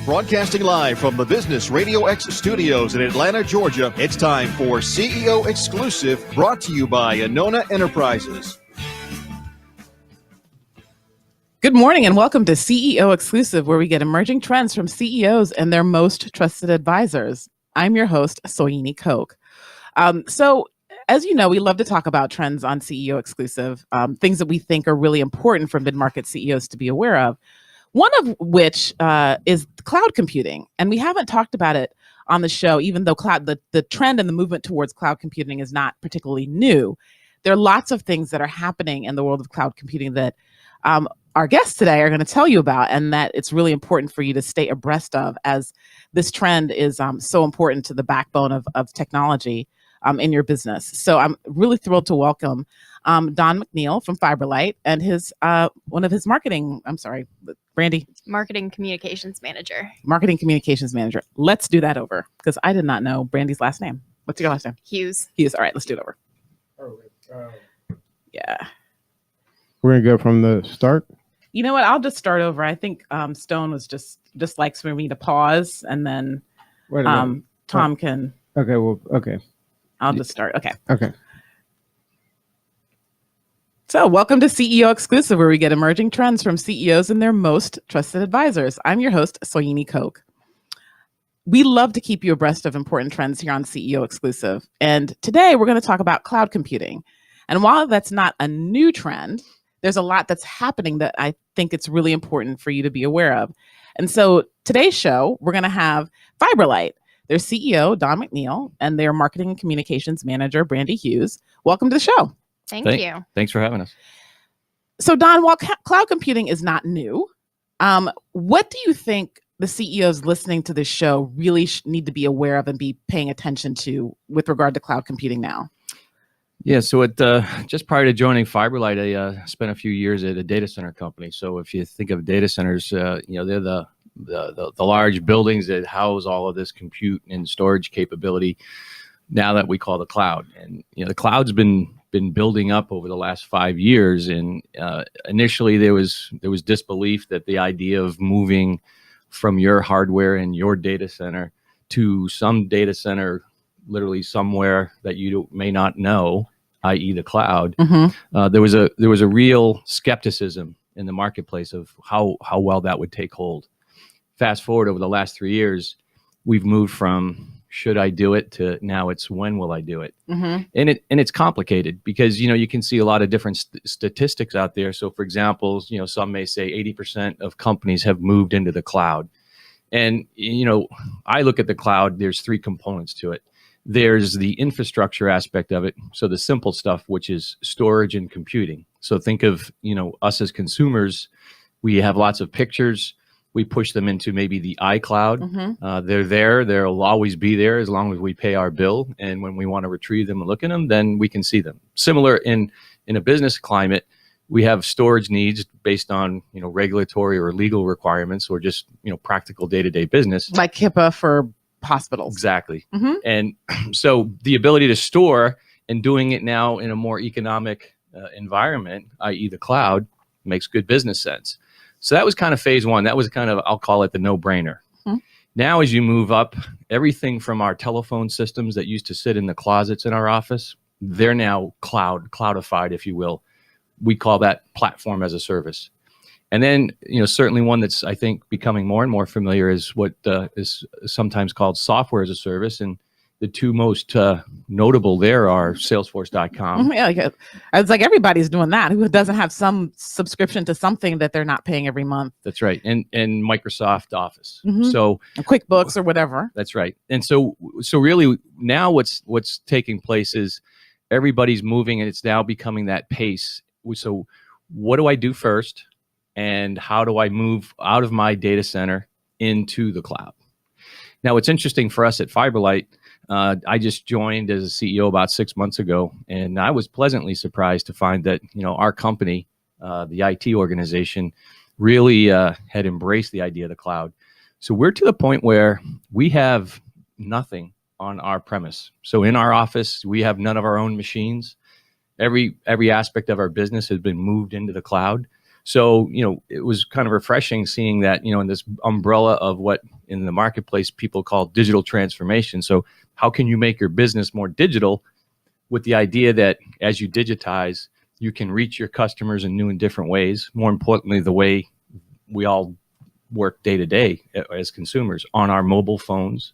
Broadcasting live from the Business Radio X studios in Atlanta, Georgia, it's time for CEO Exclusive, brought to you by Anona Enterprises. Good morning and welcome to CEO Exclusive, where we get emerging trends from CEOs and their most trusted advisors. I'm your host, Soyini Koch. So, as you know, we love to talk about trends on CEO Exclusive, things that we think are really important for mid-market CEOs to be aware of. One of which is cloud computing. And we haven't talked about it on the show, even though the trend and the movement towards cloud computing is not particularly new. There are lots of things that are happening in the world of cloud computing that our guests today are going to tell you about, and that it's really important for you to stay abreast of, as this trend is so important to the backbone of technology in your business. So I'm really thrilled to welcome Don MacNeil from Fiberlight and his one of his Brandy. Marketing Communications Manager. Marketing Communications Manager. Let's do that over, because I did not know Brandy's last name. What's your last name? Hughes. Hughes. All right, let's do it over. Yeah. We're going to go from the start. You know what? I'll just start over. I think Stone was just likes for me to pause, and then Tom can. Okay. Well. Okay. I'll just start. Okay. Okay. So, welcome to CEO Exclusive, where we get emerging trends from CEOs and their most trusted advisors. I'm your host, Soyini Koch. We love to keep you abreast of important trends here on CEO Exclusive. And today we're going to talk about cloud computing. And while that's not a new trend, there's a lot that's happening that I think it's really important for you to be aware of. And so today's show, we're going to have Fiberlight, their CEO, Don MacNeil, and their Marketing and Communications Manager, Brandy Hughes. Welcome to the show. Thank you. Thanks for having us. So Don, while cloud computing is not new, what do you think the CEOs listening to this show really need to be aware of and be paying attention to with regard to cloud computing now? Yeah, so just prior to joining Fiberlight, I spent a few years at a data center company. So if you think of data centers, they're the large buildings that house all of this compute and storage capability now that we call the cloud. And the cloud's been building up over the last 5 years. And initially there was disbelief that the idea of moving from your hardware in your data center to some data center literally somewhere that you may not know, i.e. the cloud, there was a real skepticism in the marketplace of how well that would take hold. Fast forward over the last 3 years, we've moved from should I do it to now it's when will I do it? And it's complicated because you can see a lot of different statistics out there. So for example, some may say 80% of companies have moved into the cloud. And I look at the cloud, there's three components to it. There's the infrastructure aspect of it. So the simple stuff, which is storage and computing. So think of, us as consumers, we have lots of pictures. We push them into maybe the iCloud. They're there. They'll always be there as long as we pay our bill. And when we want to retrieve them and look at them, then we can see them. Similar in a business climate, we have storage needs based on, regulatory or legal requirements or just, practical day-to-day business. Like HIPAA for hospitals. Exactly. And so the ability to store and doing it now in a more economic environment, i.e. the cloud, makes good business sense. So that was kind of phase one. That was kind of, I'll call it the no-brainer. Now, as you move up, everything from our telephone systems that used to sit in the closets in our office, they're now cloudified, if you will. We call that platform as a service. And then, certainly one that's, I think, becoming more and more familiar is what is sometimes called software as a service. And the two most notable there are Salesforce.com. Yeah, it's like everybody's doing that. Who doesn't have some subscription to something that they're not paying every month? That's right. And Microsoft Office. So QuickBooks or whatever. That's right. And so really now what's taking place is everybody's moving, and it's now becoming that pace. So what do I do first? And how do I move out of my data center into the cloud? Now, what's interesting for us at Fiberlight, I just joined as a CEO about 6 months ago, and I was pleasantly surprised to find that our company, the IT organization, really had embraced the idea of the cloud. So we're to the point where we have nothing on our premise. So in our office, we have none of our own machines. Every aspect of our business has been moved into the cloud. So, it was kind of refreshing seeing that, in this umbrella of what in the marketplace people call digital transformation. So how can you make your business more digital with the idea that as you digitize, you can reach your customers in new and different ways. More importantly, the way we all work day to day as consumers on our mobile phones,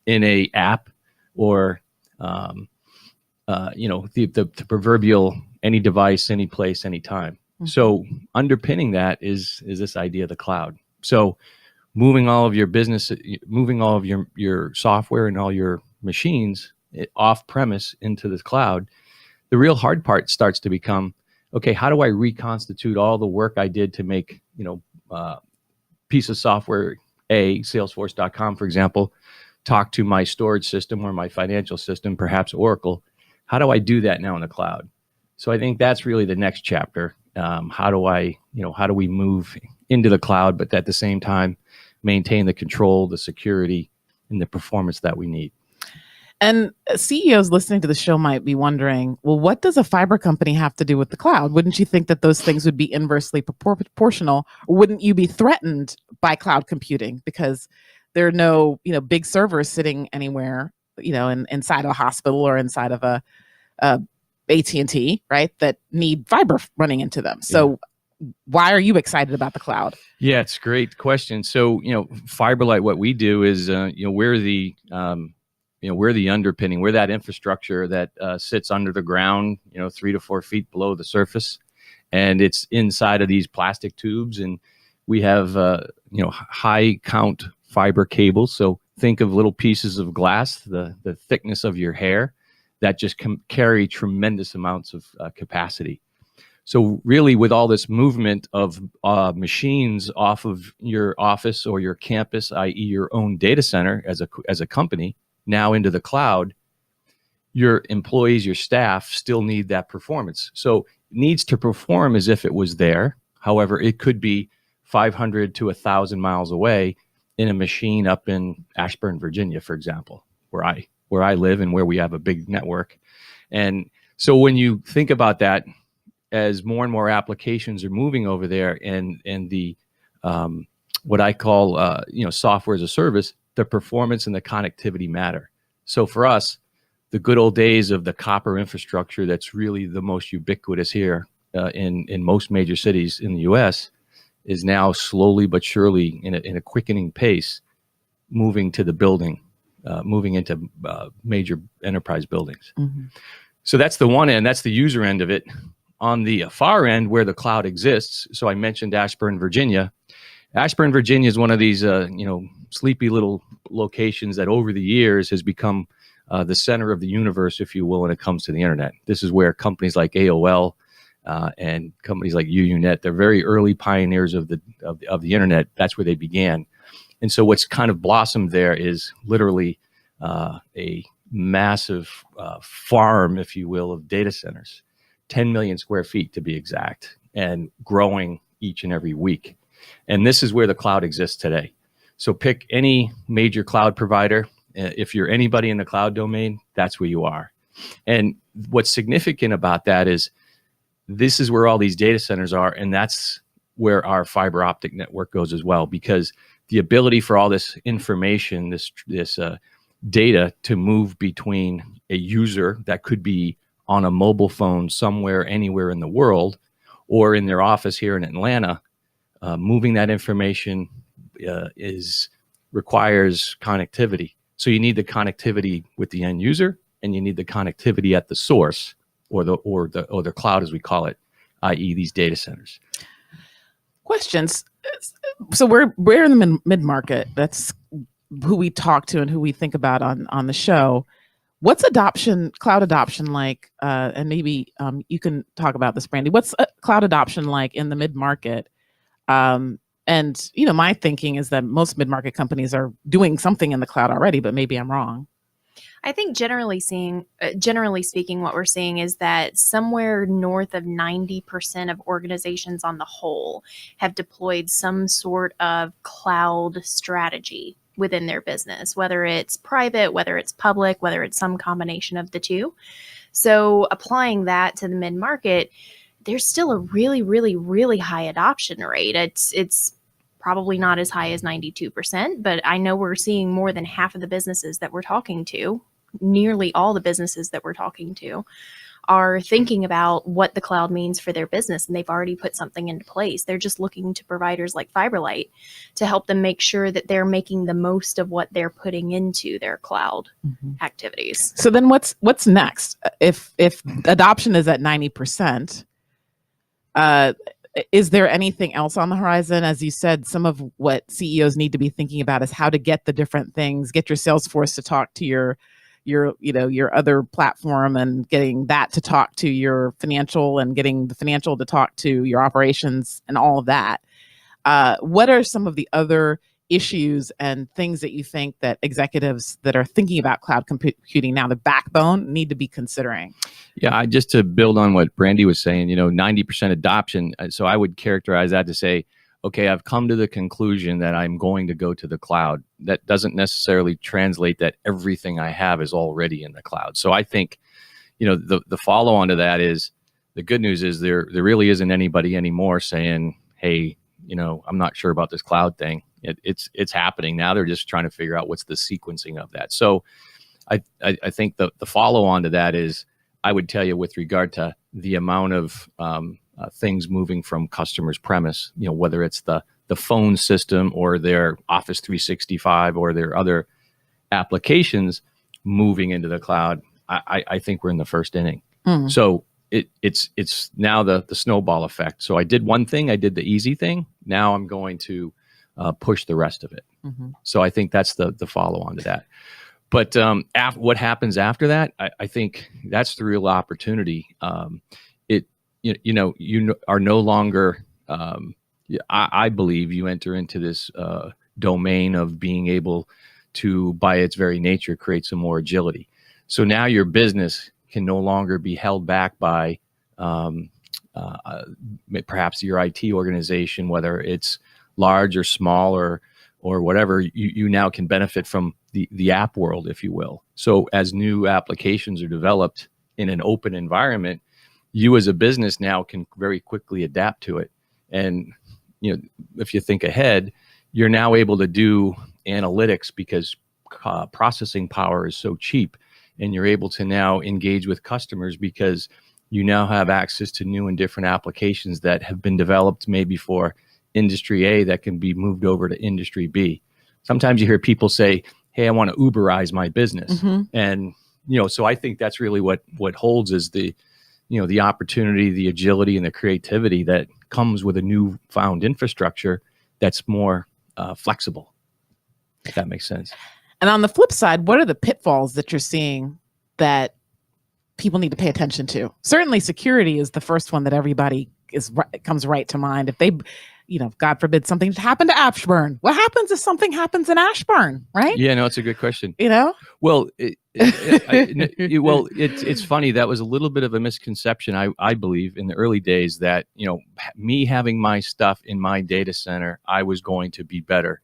in a app, or, the proverbial any device, any place, anytime. So underpinning that is this idea of the cloud. So moving all of your business, moving all of your software and all your machines off premise into the cloud, the real hard part starts to become, okay, how do I reconstitute all the work I did to make, piece of software A, Salesforce.com, for example, talk to my storage system or my financial system, perhaps Oracle. How do I do that now in the cloud? So I think that's really the next chapter. How do we move into the cloud, but at the same time, maintain the control, the security, and the performance that we need? And CEOs listening to the show might be wondering, well, what does a fiber company have to do with the cloud? Wouldn't you think that those things would be inversely proportional? Or wouldn't you be threatened by cloud computing because there are no, big servers sitting anywhere, inside of a hospital or inside of a AT&T, right, that need fiber running into them. So why are you excited about the cloud? Yeah, it's a great question. So, Fiberlight, what we do is, we're the underpinning, we're that infrastructure that sits under the ground, 3 to 4 feet below the surface. And it's inside of these plastic tubes. And we have, high count fiber cables. So think of little pieces of glass, the thickness of your hair, that just carry tremendous amounts of capacity. So really, with all this movement of machines off of your office or your campus, i.e. your own data center as a company, now into the cloud, your employees, your staff still need that performance. So it needs to perform as if it was there. However, it could be 500 to 1,000 miles away in a machine up in Ashburn, Virginia, for example, where I live and where we have a big network. And so when you think about that, as more and more applications are moving over there, and the what I call software as a service, the performance and the connectivity matter. So for us, the good old days of the copper infrastructure that's really the most ubiquitous here in most major cities in the U.S. is now slowly but surely, in a quickening pace, moving to the building, moving into major enterprise buildings. So that's the one end, that's the user end of it. On the far end, where the cloud exists, so I mentioned Ashburn, Virginia. Ashburn, Virginia is one of these, sleepy little locations that over the years has become the center of the universe, if you will, when it comes to the internet. This is where companies like AOL and companies like UUNet, they're very early pioneers of the internet. That's where they began. And so what's kind of blossomed there is literally a massive farm, if you will, of data centers, 10 million square feet to be exact, and growing each and every week. And this is where the cloud exists today. So pick any major cloud provider. If you're anybody in the cloud domain, that's where you are. And what's significant about that is this is where all these data centers are, and that's where our fiber optic network goes as well, because the ability for all this information, this data to move between a user that could be on a mobile phone somewhere, anywhere in the world, or in their office here in Atlanta, moving that information requires connectivity. So you need the connectivity with the end user, and you need the connectivity at the source, or the cloud, as we call it, i.e. these data centers. Questions. So we're in the mid-market. That's who we talk to and who we think about on the show. What's cloud adoption like? And maybe you can talk about this, Brandy. What's cloud adoption like in the mid-market? And my thinking is that most mid-market companies are doing something in the cloud already, but maybe I'm wrong. I think generally speaking, what we're seeing is that somewhere north of 90% of organizations on the whole have deployed some sort of cloud strategy within their business, whether it's private, whether it's public, whether it's some combination of the two. So applying that to the mid-market, there's still a really, really, really high adoption rate. It's probably not as high as 92%, but I know we're seeing more than half of the businesses that we're talking to, nearly all the businesses that we're talking to, are thinking about what the cloud means for their business, and they've already put something into place. They're just looking to providers like Fiberlight to help them make sure that they're making the most of what they're putting into their cloud activities. So then what's next? If adoption is at 90%, is there anything else on the horizon? As you said, some of what CEOs need to be thinking about is how to get the different things, get your sales force to talk to your other platform, and getting that to talk to your financial, and getting the financial to talk to your operations, and all of that. What are some of the other issues and things that you think that executives that are thinking about cloud computing now, the backbone, need to be considering? Yeah, just to build on what Brandy was saying, 90% adoption. So I would characterize that to say, okay, I've come to the conclusion that I'm going to go to the cloud. That doesn't necessarily translate that everything I have is already in the cloud. So I think, the follow on to that is, the good news is there really isn't anybody anymore saying, hey, I'm not sure about this cloud thing. It's happening now. They're just trying to figure out what's the sequencing of that. So I think the follow on to that is, I would tell you, with regard to the amount of things moving from customers' premise, whether it's the phone system or their Office 365 or their other applications moving into the cloud, I think we're in the first inning. So it's now the snowball effect. So I did one thing, I did the easy thing. Now I'm going to push the rest of it. So I think that's the follow on to that. But what happens after that, I think that's the real opportunity. You are no longer, I believe you enter into this domain of being able to, by its very nature, create some more agility. So now your business can no longer be held back by perhaps your IT organization, whether it's large or small or whatever. You now can benefit from the app world, if you will. So as new applications are developed in an open environment, you as a business now can very quickly adapt to it. And if you think ahead, you're now able to do analytics because processing power is so cheap, and you're able to now engage with customers because you now have access to new and different applications that have been developed maybe for industry A that can be moved over to industry B. Sometimes you hear people say, hey, I want to Uberize my business. And, so I think that's really what holds is the opportunity, the agility, and the creativity that comes with a newfound infrastructure that's more flexible, if that makes sense. And on the flip side, what are the pitfalls that you're seeing that people need to pay attention to? Certainly security is the first one that everybody comes right to mind. If they, God forbid something happened to Ashburn, what happens if something happens in Ashburn, right? Yeah, no, it's a good question. Well, it's funny. That was a little bit of a misconception, I believe, in the early days that, me having my stuff in my data center, I was going to be better.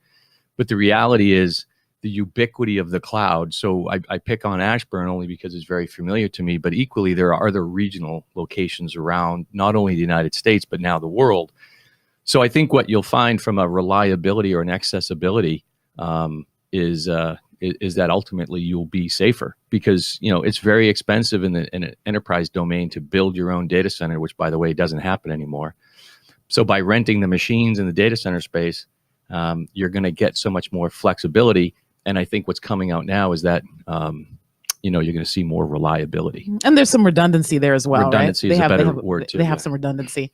But the reality is the ubiquity of the cloud. So I pick on Ashburn only because it's very familiar to me, but equally there are other regional locations around not only the United States, but now the world. So I think what you'll find from a reliability or an accessibility is that ultimately you'll be safer, because it's very expensive in an enterprise domain to build your own data center, which, by the way, doesn't happen anymore. So by renting the machines in the data center space, you're going to get so much more flexibility. And I think what's coming out now is that you're going to see more reliability. And there's some redundancy there as well. Redundancy right? is a better word too. They have some redundancy.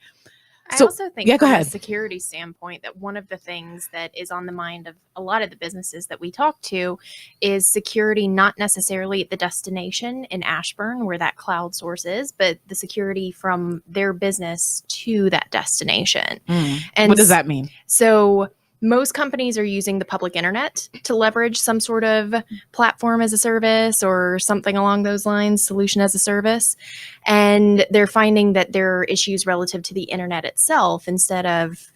I also think go from ahead. a security standpoint that one of the things that is on the mind of a lot of the businesses that we talk to is security, not necessarily at the destination in Ashburn where that cloud source is, but the security from their business to that destination. And what does that mean? So most companies are using the public internet to leverage some sort of platform as a service or something along those lines, solution as a service. And they're finding that there are issues relative to the internet itself instead of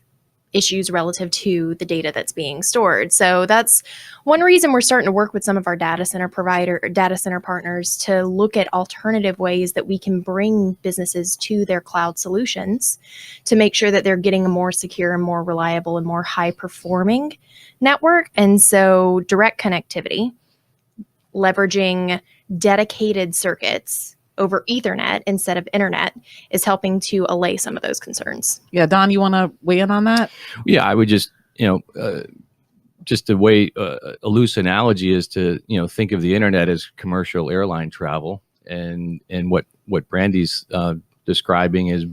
issues relative to the data that's being stored. So that's one reason we're starting to work with some of our data center partners to look at alternative ways that we can bring businesses to their cloud solutions to make sure that they're getting a more secure and more reliable and more high performing network. And so direct connectivity, leveraging dedicated circuits over Ethernet instead of internet is helping to allay some of those concerns. Yeah, Don, you want to weigh in on that? Yeah, I would just, just the way a loose analogy is to, think of the internet as commercial airline travel, and what Brandy's describing as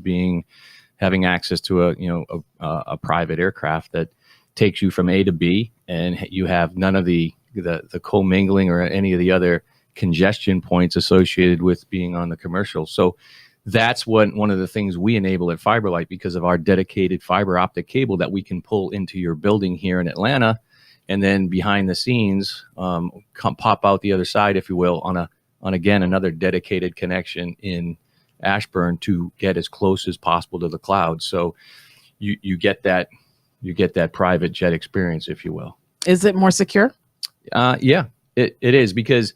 having access to a private aircraft that takes you from A to B, and you have none of the commingling or any of the other congestion points associated with being on the commercial. So that's one of the things we enable at Fiberlight because of our dedicated fiber optic cable that we can pull into your building here in Atlanta, and then behind the scenes pop out the other side, if you will, on again another dedicated connection in Ashburn to get as close as possible to the cloud. So you get that private jet experience, if you will. Is it more secure? Yeah, it is, because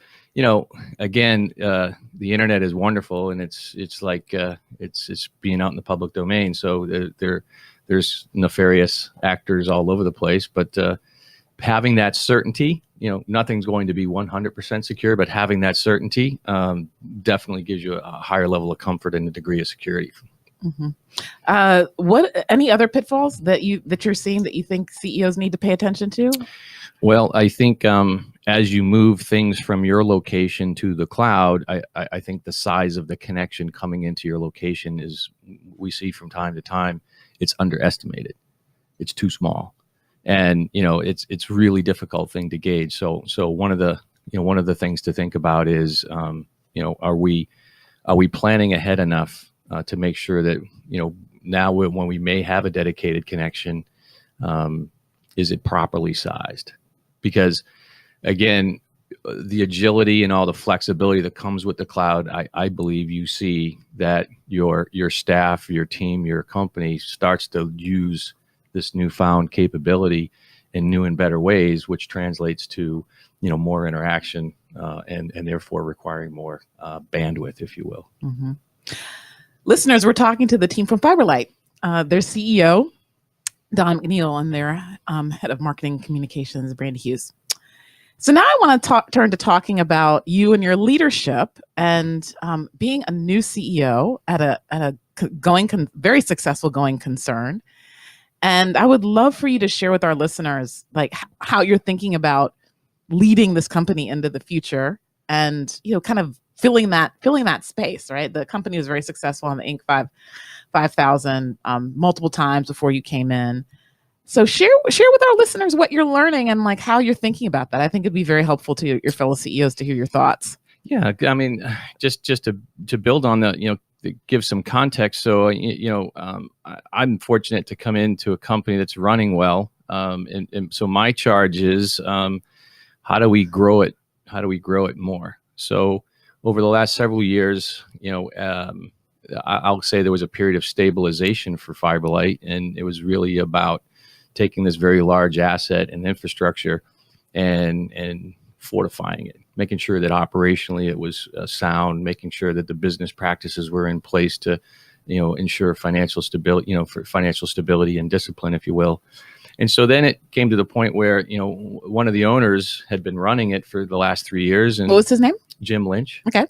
again, the internet is wonderful, and it's like it's being out in the public domain. So there's nefarious actors all over the place, but having that certainty, nothing's going to be 100% secure, but having that certainty definitely gives you a higher level of comfort and a degree of security. Mm-hmm. What any other pitfalls that you're seeing that you think CEOs need to pay attention to? Well, I think as you move things from your location to the cloud, I think the size of the connection coming into your location we see from time to time, it's underestimated. It's too small, and it's really difficult thing to gauge. So one of the things to think about is are we planning ahead enough to make sure that now when we may have a dedicated connection, is it properly sized? Because again, the agility and all the flexibility that comes with the cloud, I believe you see that your staff, your team, your company starts to use this newfound capability in new and better ways, which translates to more interaction and therefore requiring more bandwidth, if you will. Mm-hmm. Listeners, we're talking to the team from Fiberlight, their CEO, Don MacNeil, and their head of marketing communications, Brandy Hughes. So now I want to turn to talking about you and your leadership and being a new CEO at a very successful going concern. And I would love for you to share with our listeners like how you're thinking about leading this company into the future and kind of filling that space, right? The company was very successful on the Inc. 5000 multiple times before you came in. So share with our listeners what you're learning and like how you're thinking about that. I think it'd be very helpful to your fellow CEOs to hear your thoughts. Yeah, I mean, just to build on that, to give some context. So I'm fortunate to come into a company that's running well, and so my charge is how do we grow it? How do we grow it more? So over the last several years, I'll say there was a period of stabilization for Fiberlight, and it was really about taking this very large asset and infrastructure and fortifying it, making sure that operationally it was sound, making sure that the business practices were in place to, ensure financial stability, for financial stability and discipline, if you will. And so then it came to the point where, one of the owners had been running it for the last 3 years. And what was his name? Jim Lynch. Okay.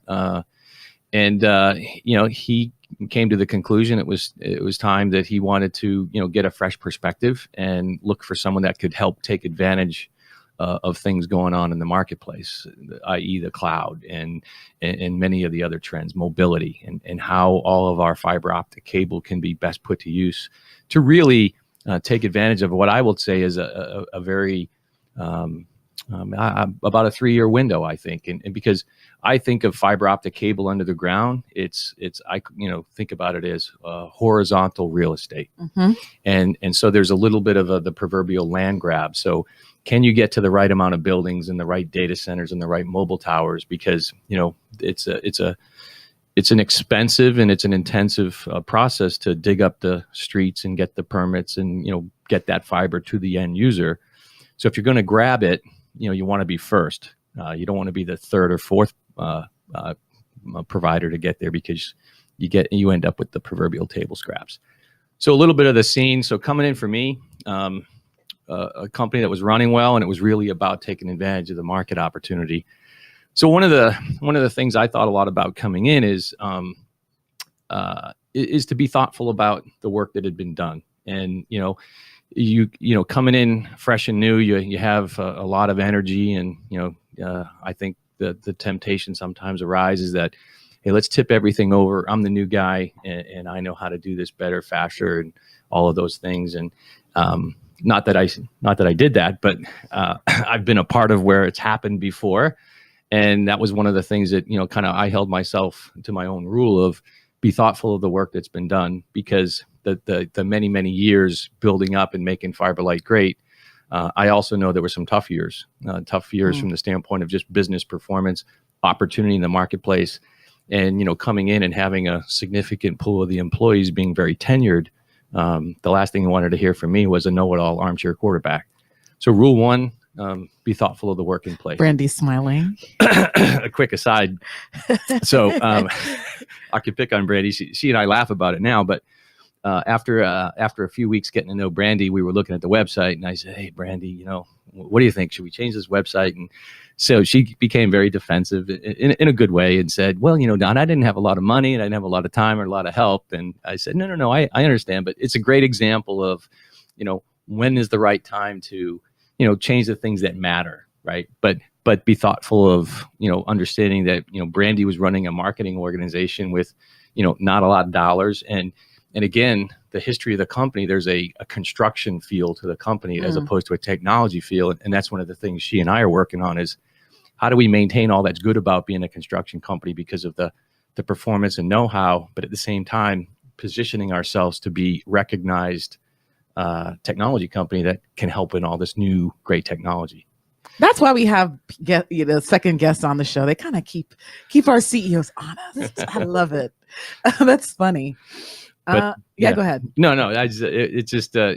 He came to the conclusion it was time that he wanted to, get a fresh perspective and look for someone that could help take advantage of things going on in the marketplace, i.e. the cloud and many of the other trends, mobility, and how all of our fiber optic cable can be best put to use to really take advantage of what I would say is a very about a 3-year window, I think, and because I think of fiber optic cable under the ground, I think about it as horizontal real estate, mm-hmm. and so there's a little bit of the proverbial land grab. So can you get to the right amount of buildings and the right data centers and the right mobile towers? Because it's an expensive and it's an intensive process to dig up the streets and get the permits and get that fiber to the end user. So if you're going to grab it, you want to be first. You don't want to be the third or fourth provider to get there, because you end up with the proverbial table scraps. So a little bit of the scene. So coming in for me, a company that was running well, and it was really about taking advantage of the market opportunity. So one of the things I thought a lot about coming in is to be thoughtful about the work that had been done. And you coming in fresh and new, you have a lot of energy, and I think the temptation sometimes arises that, hey, let's tip everything over. I'm the new guy, and I know how to do this better, faster, and all of those things. And not that I did that, but I've been a part of where it's happened before. And that was one of the things that, kind of I held myself to my own rule of be thoughtful of the work that's been done, because the many, many years building up and making Fiberlight great, I also know there were some tough years from the standpoint of just business performance, opportunity in the marketplace, and, coming in and having a significant pool of the employees being very tenured. The last thing I wanted to hear from me was a know-it-all armchair quarterback. So rule one, be thoughtful of the work in place. Brandy's smiling. A quick aside. So I could pick on Brandy. She and I laugh about it now, but after a few weeks getting to know Brandy, we were looking at the website, and I said, "Hey, Brandy, what do you think? Should we change this website?" And so she became very defensive in a good way and said, "Well, Don, I didn't have a lot of money, and I didn't have a lot of time or a lot of help." And I said, "No, I understand, but it's a great example of, when is the right time to, change the things that matter, right? But be thoughtful of, understanding that, Brandy was running a marketing organization with, not a lot of dollars. And again, the history of the company, there's a construction feel to the company as opposed to a technology feel. And that's one of the things she and I are working on is how do we maintain all that's good about being a construction company because of the performance and know-how, but at the same time, positioning ourselves to be recognized technology company that can help in all this new great technology. That's why we have second guests on the show. They kind of keep our CEOs honest. I love it. That's funny. But, go ahead. No. It's a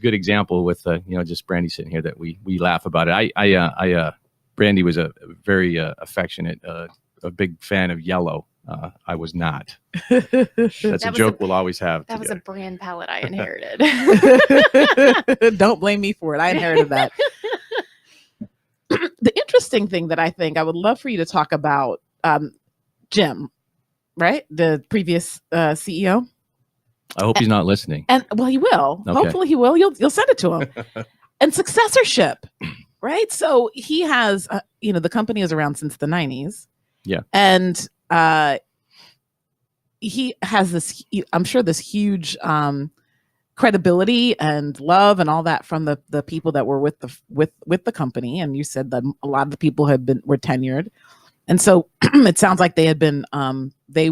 good example with just Brandy sitting here that we laugh about it. Brandy was a very affectionate, a big fan of yellow. I was not. That's a joke we'll always have. That was a brand palette I inherited. Don't blame me for it. I inherited that. The interesting thing that I think I would love for you to talk about, Jim, right? The previous CEO. I hope he's not listening. And well, he will. Okay. Hopefully he will. You'll send it to him. And successorship, right? So he has, the company is around since the 90s. Yeah. And he has this, I'm sure, this huge credibility and love and all that from the people that were with the company. And you said that a lot of the people were tenured, and so it sounds like they had been they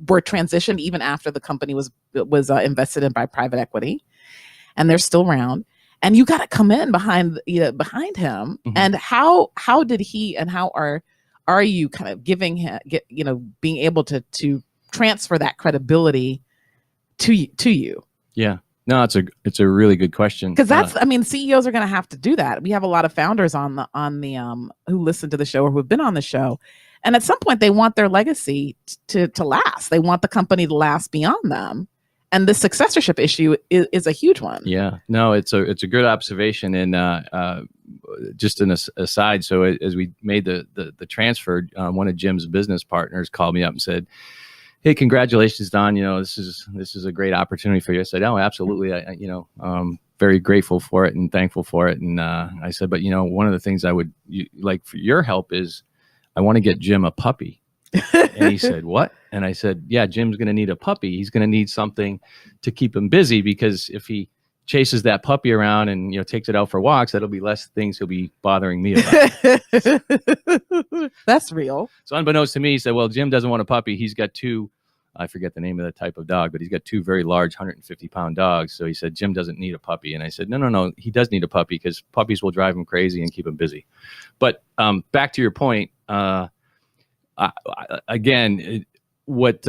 were transitioned even after the company was invested in by private equity, and they're still around. And you got to come in behind him. Mm-hmm. And how did he and how are you kind of giving him, being able to transfer that credibility to you? Yeah. No, it's a really good question. Because CEOs are going to have to do that. We have a lot of founders on the who listen to the show or who have been on the show, and at some point they want their legacy to last. They want the company to last beyond them, and the successorship issue is a huge one. Yeah. No, it's a good observation. And just an aside, so as we made the transfer, one of Jim's business partners called me up and said, "Hey, congratulations, Don. This is a great opportunity for you." I said, "Oh, absolutely. I'm very grateful for it and thankful for it." And I said, "But one of the things I would like for your help is I want to get Jim a puppy." And he said, "What?" And I said, "Yeah, Jim's going to need a puppy. He's going to need something to keep him busy, because if he chases that puppy around and takes it out for walks, that'll be less things he'll be bothering me about." That's real. So unbeknownst to me, he said, "Well, Jim doesn't want a puppy. He's got two." I forget the name of the type of dog, but he's got two very large 150-pound dogs. So he said, "Jim doesn't need a puppy." And I said, no, he does need a puppy, because puppies will drive him crazy and keep him busy. But back to your point, again, what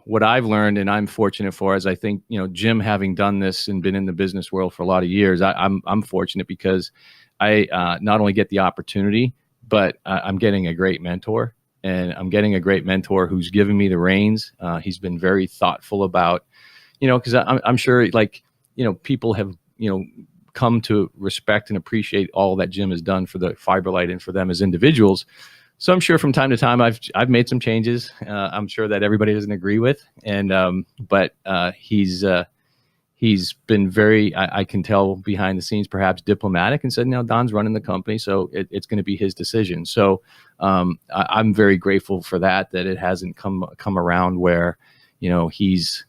what I've learned, and I'm fortunate for, is I think, Jim, having done this and been in the business world for a lot of years, I'm fortunate because I not only get the opportunity, but I'm getting a great mentor, and I'm getting a great mentor who's giving me the reins. He's been very thoughtful about, because I'm sure, like, people have, come to respect and appreciate all that Jim has done for the Fiberlight and for them as individuals. So I'm sure from time to time I've made some changes. I'm sure that everybody doesn't agree with, but he's been very, I can tell behind the scenes, perhaps diplomatic, and said, Don's running the company, so it's going to be his decision. So I'm very grateful for that it hasn't come around where, he's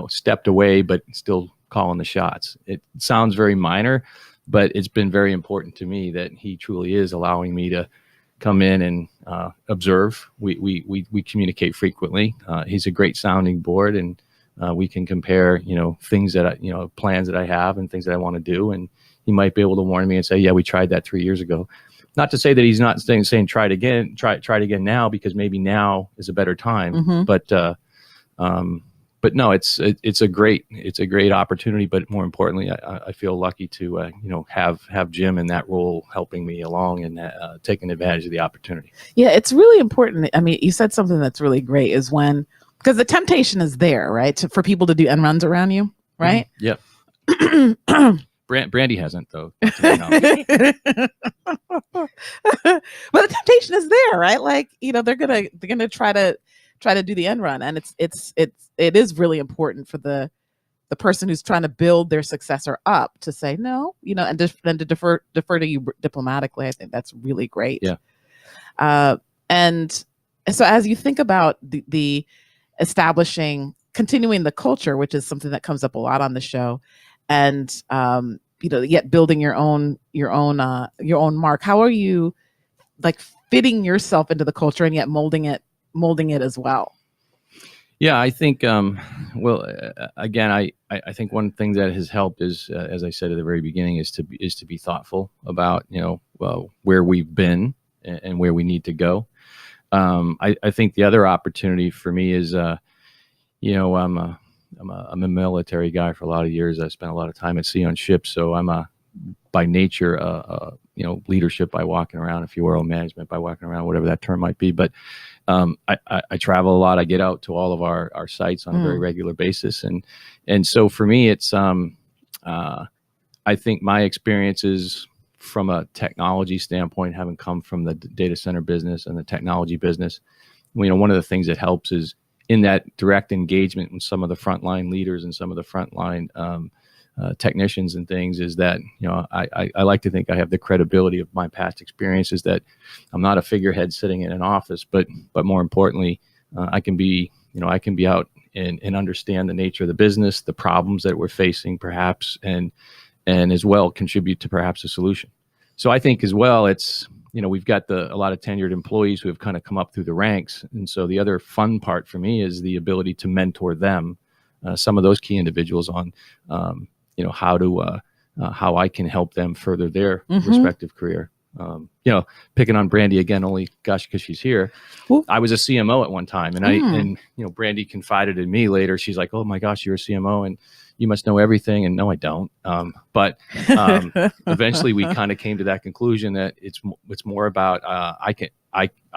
stepped away, but still calling the shots. It sounds very minor, but it's been very important to me that he truly is allowing me to come in and observe. We communicate frequently. He's a great sounding board, and we can compare, things that plans that I have and things that I want to do. And he might be able to warn me and say, yeah, we tried that 3 years ago. Not to say that he's not saying try it again now, because maybe now is a better time. Mm-hmm. But no, it's a great opportunity. But more importantly, I feel lucky to have Jim in that role, helping me along and taking advantage of the opportunity. Yeah, it's really important. I mean, you said something that's really great, is because the temptation is there, right, for people to do end runs around you, right? Mm-hmm. Yep. Brandy hasn't, though. But the temptation is there, right? Like, they're gonna try to do the end run, and it is really important for the person who's trying to build their successor up to say no, and to defer to you diplomatically. I think that's really great. Yeah. And so as you think about the continuing the culture, which is something that comes up a lot on the show, and yet building your own mark, how are you like fitting yourself into the culture and yet molding it as well? Yeah, I think, again, I think one thing that has helped is, as I said at the very beginning, is to be thoughtful about, where we've been and where we need to go. I think the other opportunity for me is, I'm a military guy for a lot of years. I spent a lot of time at sea on ships, so I'm by nature, leadership by walking around, if you will, management by walking around, whatever that term might be. But I travel a lot. I get out to all of our sites on a very regular basis, and so for me, it's I think my experiences from a technology standpoint, having come from the data center business and the technology business, one of the things that helps is in that direct engagement with some of the frontline leaders and some of the frontline technicians and things, is that I like to think I have the credibility of my past experiences, that I'm not a figurehead sitting in an office, but more importantly, I can be out and understand the nature of the business, the problems that we're facing, perhaps, and as well contribute to perhaps a solution. So I think as well, it's we've got a lot of tenured employees who have kind of come up through the ranks, and so the other fun part for me is the ability to mentor them, some of those key individuals on how I can help them further their respective career. Picking on Brandy again, only because she's here. Ooh. I was a CMO at one time, and Brandy confided in me later. She's like, "Oh my gosh, you're a CMO and you must know everything." And no, I don't. But eventually we kind of came to that conclusion that it's more about I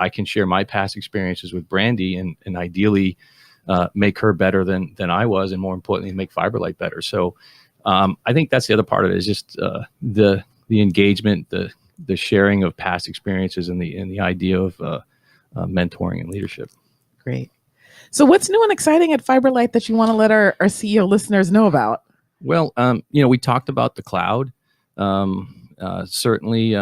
can share my past experiences with Brandy and ideally make her better than I was, and more importantly, make Fiberlight better. So I think that's the other part of it, is just the engagement, the sharing of past experiences, and the idea of mentoring and leadership. Great. So what's new and exciting at Fiberlight that you want to let our CEO listeners know about? Well, we talked about the cloud. Certainly,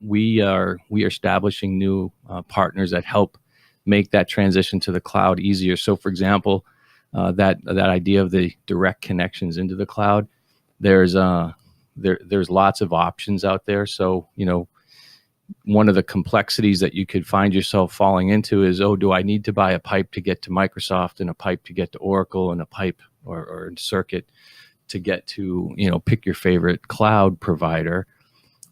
we are establishing new partners that help make that transition to the cloud easier. So, for example, that idea of the direct connections into the cloud, there's lots of options out there. So, one of the complexities that you could find yourself falling into is, do I need to buy a pipe to get to Microsoft, and a pipe to get to Oracle, and a pipe or circuit to get to, pick your favorite cloud provider,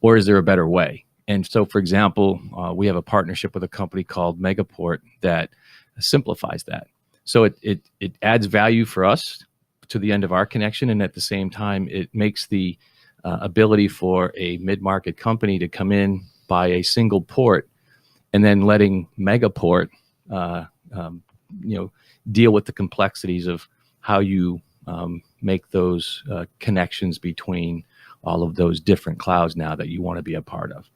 or is there a better way? And so, for example, we have a partnership with a company called Megaport that simplifies that. So it adds value for us to the end of our connection, and at the same time, it makes the ability for a mid-market company to come in, buy a single port, and then letting Megaport, deal with the complexities of how you make those connections between all of those different clouds now that you want to be a part of.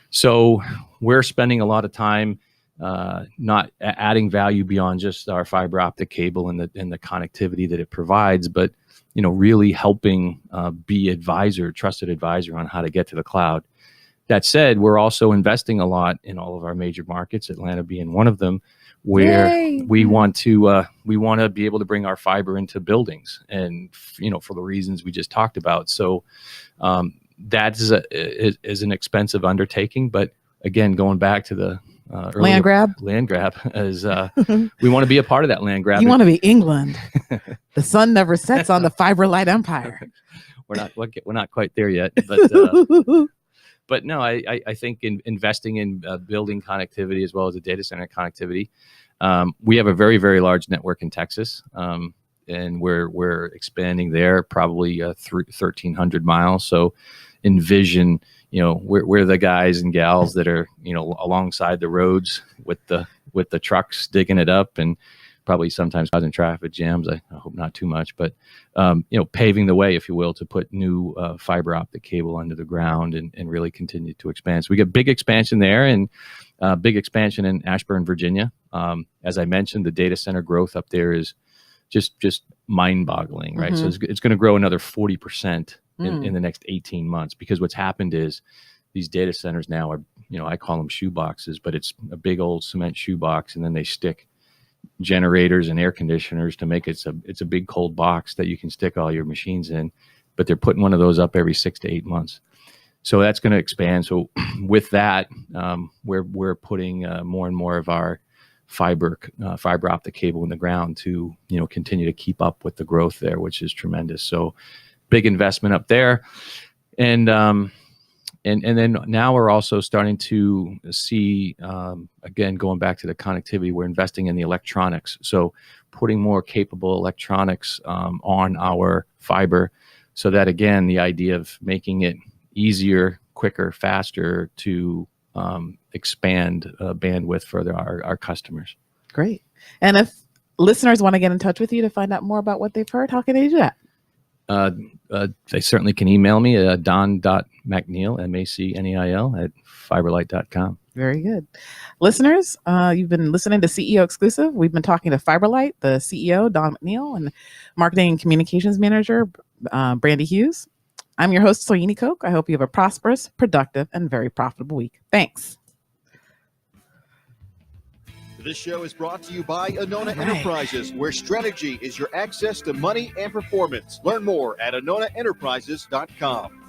So we're spending a lot of time not adding value beyond just our fiber optic cable and the connectivity that it provides, but really helping be trusted advisor on how to get to the cloud. That said, we're also investing a lot in all of our major markets, Atlanta being one of them, where Yay. we want to be able to bring our fiber into buildings, and for the reasons we just talked about. So that is an expensive undertaking, but again, going back to the Land grab is we want to be a part of that land grab. You want to be England. The sun never sets on the Fiberlight empire. We're not quite there yet, but no, I think in investing in building connectivity as well as the data center connectivity, we have a very, very large network in Texas, and we're expanding there probably 1,300 miles. So envision, we're the guys and gals that are alongside the roads with the trucks digging it up, and probably sometimes causing traffic jams. I hope not too much, but paving the way, if you will, to put new fiber optic cable under the ground and really continue to expand. So we got big expansion there, and big expansion in Ashburn, Virginia. As I mentioned, the data center growth up there is just mind-boggling, right? Mm-hmm. So it's going to grow another 40% in the next 18 months, because what's happened is these data centers now are, I call them shoe boxes, but it's a big old cement shoe box, and then they stick generators and air conditioners to make it's a big cold box that you can stick all your machines in, but they're putting one of those up every 6 to 8 months. So that's going to expand. So with that, we're putting more and more of our fiber optic cable in the ground to continue to keep up with the growth there, which is tremendous. So big investment up there, and then now we're also starting to see, again, going back to the connectivity, we're investing in the electronics. So putting more capable electronics on our fiber, so that, again, the idea of making it easier, quicker, faster to expand bandwidth for our customers. Great. And if listeners want to get in touch with you to find out more about what they've heard, how can they do that? They certainly can email me at don.macneil, MACNEIL, at fiberlight.com. Very good. Listeners, you've been listening to CEO Exclusive. We've been talking to Fiberlight, the CEO, Don MacNeil, and Marketing and Communications Manager, Brandy Hughes. I'm your host, Soyini Koch. I hope you have a prosperous, productive, and very profitable week. Thanks. This show is brought to you by Anona Enterprises, where strategy is your access to money and performance. Learn more at AnonaEnterprises.com.